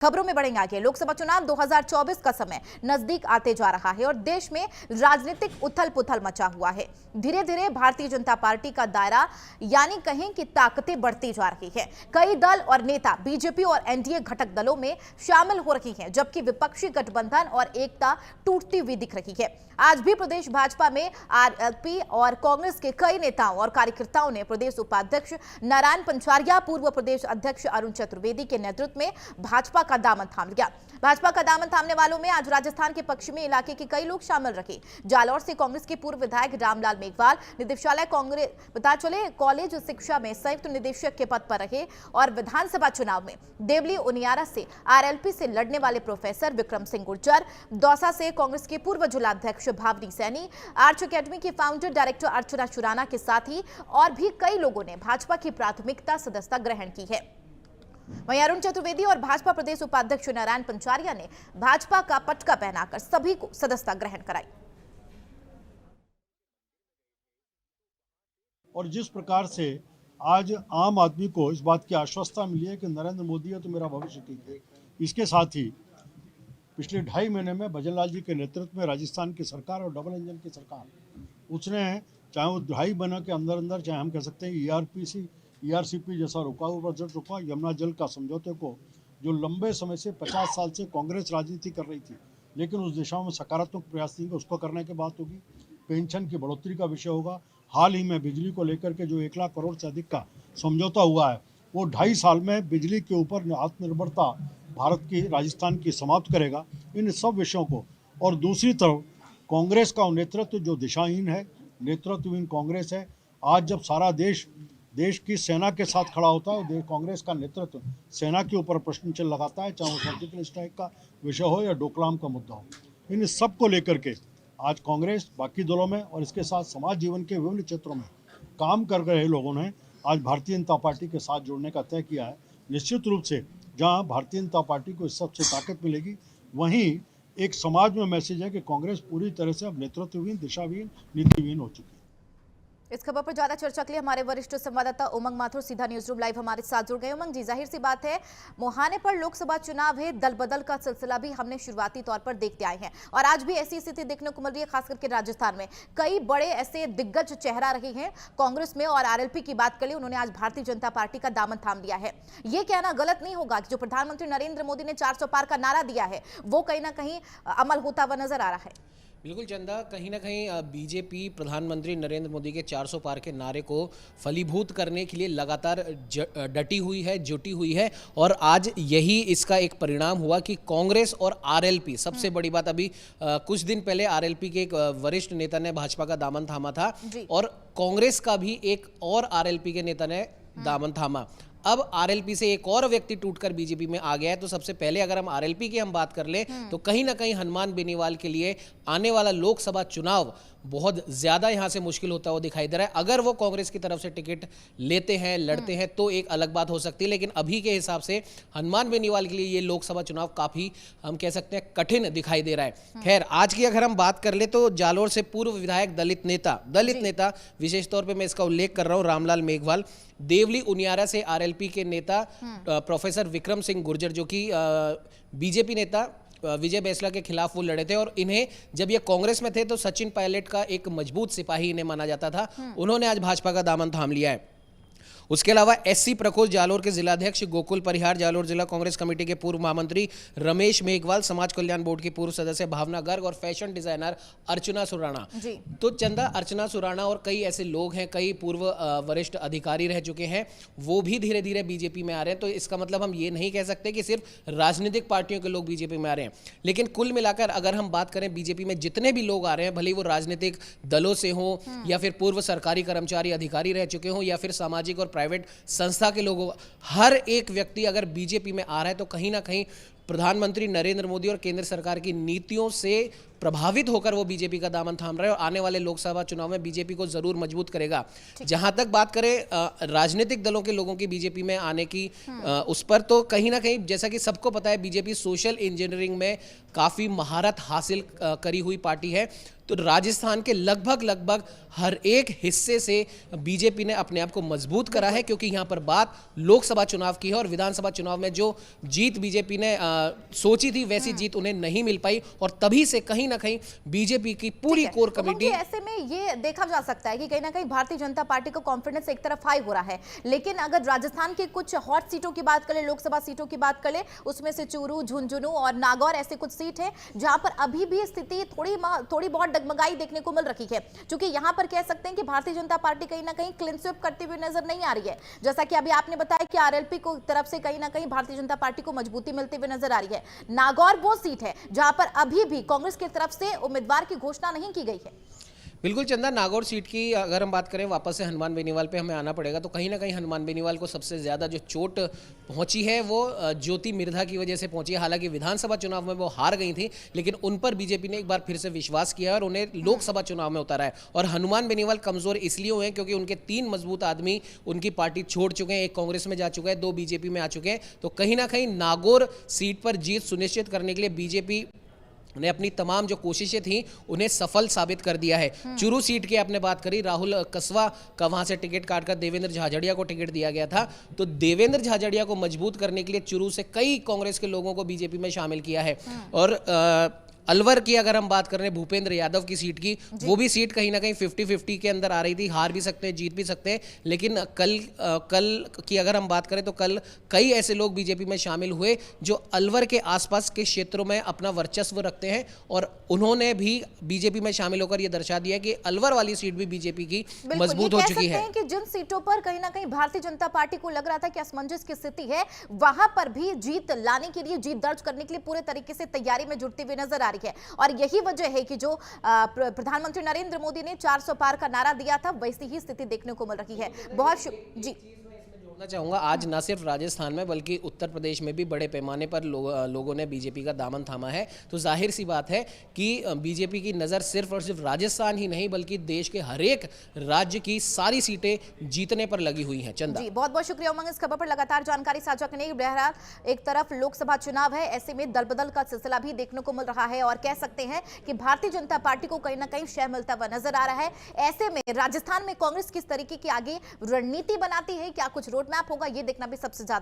खबरों में बढ़ेंगे आगे। लोकसभा चुनाव 2024 का समय नजदीक आते जा रहा है और देश में राजनीतिक उथल पुथल मचा हुआ है। धीरे धीरे भारतीय जनता पार्टी का दायरा यानी कहें कि ताकतें बढ़ती जा रही है। कई दल और नेता बीजेपी और एनडीए घटक दलों में शामिल हो रही हैं, जबकि विपक्षी गठबंधन और एकता टूटती हुई दिख रही है। आज भी प्रदेश भाजपा में आरएलपी और कांग्रेस के कई नेताओं और कार्यकर्ताओं ने प्रदेश उपाध्यक्ष नारायण पंचारिया, पूर्व प्रदेश अध्यक्ष अरुण चतुर्वेदी के नेतृत्व में भाजपा का दामन थाम लिया। भाजपा का दामन थामने वालों में आज राजस्थान के पश्चिमी इलाके के कई लोग शामिल रहे। जालौर से कांग्रेस के पूर्व विधायक रामलाल मेघवाल निदेशालय कांग्रेस पता चले कॉलेज शिक्षा में संयुक्त निदेशक के पद पर रहे और विधानसभा चुनाव में देवली उनियारा से आरएलपी से लड़ने वाले प्रोफेसर विक्रम सिंह गुर्जर, दौसा से कांग्रेस के पूर्व जिलाध्यक्ष भावनी सैनी, आर्च अकेडमी की फाउंडर डायरेक्टर अर्चना शुराना के साथ ही और भी कई लोगों ने भाजपा की प्राथमिकता सदस्यता ग्रहण की है। वहीं अरुण चतुर्वेदी और भाजपा प्रदेश उपाध्यक्ष नारायण पंचारिया ने भाजपा का पटका पहनाकर सभी को सदस्यता ग्रहण कराई। और जिस प्रकार से आज आम आदमी को इस बात की आश्वस्ता मिली है कि नरेंद्र मोदी है तो मेरा भविष्य ठीक है, इसके साथ ही पिछले 2.5 महीने में भजनलाल जी के नेतृत्व में राजस्थान की सरकार और डबल इंजन की सरकार, उसने चाहे वो 2.5 महीने के अंदर अंदर, चाहे हम कह सकते हैं ईआरसीपी जैसा रुकाऊ बजट रुका, यमुना जल का समझौते को जो लंबे समय से 50 साल से कांग्रेस राजनीति कर रही थी लेकिन उस दिशा में सकारात्मक प्रयास नहीं, उसको करने की बात होगी। पेंशन की बढ़ोतरी का विषय होगा। हाल ही में बिजली को लेकर के जो 1 लाख करोड़ से अधिक का समझौता हुआ है वो 2.5 साल में बिजली के ऊपर आत्मनिर्भरता भारत की, राजस्थान की समाप्त करेगा। इन सब विषयों को, और दूसरी तरफ कांग्रेस का नेतृत्व जो दिशाहीन है, नेतृत्वहीन कांग्रेस है। आज जब सारा देश की सेना के साथ खड़ा होता है, कांग्रेस का नेतृत्व सेना के ऊपर प्रश्न चिन्ह लगाता है, चाहे वो सर्जिकल स्ट्राइक का विषय हो या डोकलाम का मुद्दा हो। इन सब को लेकर के आज कांग्रेस बाकी दलों में और इसके साथ समाज जीवन के विभिन्न क्षेत्रों में काम कर रहे लोगों ने आज भारतीय जनता पार्टी के साथ जुड़ने का तय किया है। निश्चित रूप से जहां भारतीय जनता पार्टी को इस सबसे ताकत मिलेगी, वहीं एक समाज में मैसेज है कि कांग्रेस पूरी तरह से अब नेतृत्वहीन, दिशाहीन, नीतिहीन हो चुकी है। इस खबर पर ज्यादा चर्चा के लिए हमारे वरिष्ठ संवाददाता उमंग माथुर सीधा न्यूज रूम लाइव हमारे साथ जुड़ गए। उमंग जी, जाहिर सी बात है मुहाने पर लोकसभा चुनाव है, दल बदल का सिलसिला भी हमने शुरुआती तौर पर देखते आए हैं और आज भी ऐसी स्थिति देखने को मिल रही है। खास करके राजस्थान में कई बड़े ऐसे दिग्गज चेहरा रहे हैं कांग्रेस में, और आरएलपी की बात करें, उन्होंने आज भारतीय जनता पार्टी का दामन थाम लिया है। ये कहना गलत नहीं होगा कि जो प्रधानमंत्री नरेंद्र मोदी ने 400 पार का नारा दिया है वो कहीं ना कहीं अमल होता हुआ नजर आ रहा है। बिल्कुल चंदा, कहीं ना कहीं बीजेपी प्रधानमंत्री नरेंद्र मोदी के 400 पार के नारे को फलीभूत करने के लिए लगातार डटी हुई है, जुटी हुई है, और आज यही इसका एक परिणाम हुआ कि कांग्रेस और आरएलपी, सबसे बड़ी बात, अभी कुछ दिन पहले आरएलपी के एक वरिष्ठ नेता ने भाजपा का दामन थामा था और कांग्रेस का भी एक और आरएलपी के नेता ने दामन थामा। अब आरएलपी से एक और व्यक्ति टूटकर बीजेपी में आ गया है। तो सबसे पहले अगर हम आरएलपी की हम बात कर लें तो कहीं ना कहीं हनुमान बेनीवाल के लिए आने वाला लोकसभा चुनाव बहुत ज़्यादा यहाँ से मुश्किल होता हुआ दिखाई दे रहा है। अगर वो कांग्रेस की तरफ से टिकट लेते हैं, लड़ते हैं, तो एक अलग बात हो सकती है, लेकिन अभी के हिसाब से हनुमान बेनीवाल के लिए ये लोकसभा चुनाव काफ़ी, हम कह सकते हैं, कठिन दिखाई दे रहा है। खैर, आज की अगर हम बात कर ले तो जालोर से पूर्व विधायक दलित नेता विशेष तौर पर मैं इसका उल्लेख कर रहा हूँ, रामलाल मेघवाल, देवली उनियारा से आरएलपी के नेता प्रोफेसर विक्रम सिंह गुर्जर, जो कि बीजेपी नेता विजय बैंसला के खिलाफ वो लड़े थे, और इन्हें जब ये कांग्रेस में थे तो सचिन पायलट का एक मजबूत सिपाही इन्हें माना जाता था। उन्होंने आज भाजपा का दामन थाम लिया है। उसके अलावा एससी प्रकोष्ठ जालोर के जिलाध्यक्ष गोकुल परिहार, जालोर जिला कांग्रेस कमेटी के पूर्व महामंत्री रमेश मेघवाल, समाज कल्याण बोर्ड की पूर्व सदस्य भावना गर्ग और फैशन डिजाइनर अर्चना सुराणा। तो चंदा, अर्चना सुराणा और कई ऐसे लोग हैं, कई पूर्व वरिष्ठ अधिकारी रह चुके हैं, वो भी धीरे धीरे बीजेपी में आ रहे हैं। तो इसका मतलब हम ये नहीं कह सकते कि सिर्फ राजनीतिक पार्टियों के लोग बीजेपी में आ रहे हैं, लेकिन कुल मिलाकर अगर हम बात करें बीजेपी में जितने भी लोग आ रहे हैं, भले वो राजनीतिक दलों से हों या फिर पूर्व सरकारी कर्मचारी अधिकारी रह चुके हों या फिर सामाजिक और प्राइवेट संस्था के लोगों, हर एक व्यक्ति अगर बीजेपी में आ रहा है तो कहीं ना कहीं प्रधानमंत्री नरेंद्र मोदी और केंद्र सरकार की नीतियों से प्रभावित होकर वो बीजेपी का दामन थाम रहा है और आने वाले लोकसभा चुनाव में बीजेपी को जरूर मजबूत करेगा। जहां तक बात करें राजनीतिक दलों के लोगों की बीजेपी में आने की, उस पर तो कहीं ना कहीं जैसा कि सबको पता है बीजेपी सोशल इंजीनियरिंग में काफी महारत हासिल करी हुई पार्टी है। तो राजस्थान के लगभग हर एक हिस्से से बीजेपी ने अपने आप को मजबूत करा है, क्योंकि यहां पर बात लोकसभा चुनाव की है और विधानसभा चुनाव में जो जीत बीजेपी ने सोची थी वैसी जीत उन्हें नहीं मिल पाई और तभी से कहीं ना कहीं बीजेपी की पूरी कोर कमेटी। ऐसे में ये देखा जा सकता है कि कहीं ना कहीं भारतीय जनता पार्टी का कॉन्फिडेंस एक तरफ हाई हो रहा है, लेकिन अगर राजस्थान की कुछ हॉट सीटों की बात करें, लोकसभा सीटों की बात करें, उसमें से चूरू, झुंझुनू और नागौर ऐसे कुछ सीट है जहां पर अभी भी स्थिति थोड़ी बहुत डगमगाई देखने को मिल रही है। क्योंकि यहां पर कह सकते हैं कि भारतीय जनता पार्टी कहीं ना कहीं क्लीन स्वीप करते हुए नजर नहीं आ रही है। जैसा कि अभी आपने बताया कि आरएलपी को तरफ से कहीं ना कहीं भारतीय जनता पार्टी को मजबूती मिलते हुए नजर आ रही है। नागौर वो सीट है जहां पर अभी भी कांग्रेस की तरफ से उम्मीदवार की घोषणा नहीं की गई है। बिल्कुल चंदा, नागौर सीट की अगर हम बात करें, वापस से हनुमान बेनीवाल पे हमें आना पड़ेगा। तो कहीं ना कहीं हनुमान बेनीवाल को सबसे ज़्यादा जो चोट पहुंची है वो ज्योति मिर्धा की वजह से पहुंची है। हालांकि विधानसभा चुनाव में वो हार गई थी, लेकिन उन पर बीजेपी ने एक बार फिर से विश्वास किया और उन्हें लोकसभा चुनाव में उतारा है। और हनुमान बेनीवाल कमज़ोर इसलिए हुए हैं क्योंकि उनके 3 मजबूत आदमी उनकी पार्टी छोड़ चुके हैं। एक कांग्रेस में जा चुका है, 2 बीजेपी में आ चुके हैं। तो कहीं ना कहीं नागौर सीट पर जीत सुनिश्चित करने के लिए बीजेपी ने अपनी तमाम जो कोशिशें थी उन्हें सफल साबित कर दिया है। चूरू सीट की आपने बात करी, राहुल कसवा का वहां से टिकट काटकर देवेंद्र झाझड़िया को टिकट दिया गया था। तो देवेंद्र झाझड़िया को मजबूत करने के लिए चूरू से कई कांग्रेस के लोगों को बीजेपी में शामिल किया है। और अलवर की अगर हम बात करें, भूपेंद्र यादव की सीट की, वो भी सीट कहीं ना कहीं 50-50 के अंदर आ रही थी। हार भी सकते हैं, जीत भी सकते हैं, लेकिन कल की अगर हम बात करें तो कल कई ऐसे लोग बीजेपी में शामिल हुए जो अलवर के आसपास के क्षेत्रों में अपना वर्चस्व रखते हैं और उन्होंने भी बीजेपी में शामिल होकर यह दर्शा दिया कि अलवर वाली सीट भी बीजेपी की मजबूत हो चुकी है। कि जिन सीटों पर कहीं ना कहीं भारतीय जनता पार्टी को लग रहा था कि असमंजस की स्थिति है, वहां पर भी जीत लाने के लिए, जीत दर्ज करने के लिए पूरे तरीके से तैयारी में जुटती हुई नजर आ रही है। और यही वजह है कि जो प्रधानमंत्री नरेंद्र मोदी ने 400 पार का नारा दिया था, वैसी ही स्थिति देखने को मिल रही है। बहुत जी चाहूंगा, आज न सिर्फ राजस्थान में बल्कि उत्तर प्रदेश में भी बड़े पैमाने पर लोगों ने बीजेपी का दामन थामा है। तो जाहिर सी बात है कि बीजेपी की नज़र सिर्फ और सिर्फ राजस्थान ही नहीं बल्कि देश के हर एक राज्य की सारी सीटें जीतने पर लगी हुई हैं। चंदा जी, बहुत बहुत शुक्रिया उमंग, इस खबर पर लगातार जानकारी साझा करने की। बहरहाल एक तरफ लोकसभा चुनाव है, ऐसे में दल बदल का सिलसिला भी देखने को मिल रहा है और कह सकते हैं कि भारतीय जनता पार्टी को कहीं ना कहीं शह मिलता हुआ नजर आ रहा है। ऐसे में राजस्थान में कांग्रेस किस तरीके की आगे रणनीति बनाती है, क्या कुछ रोड मैप होगा, ये देखना भी सबसे ज्यादा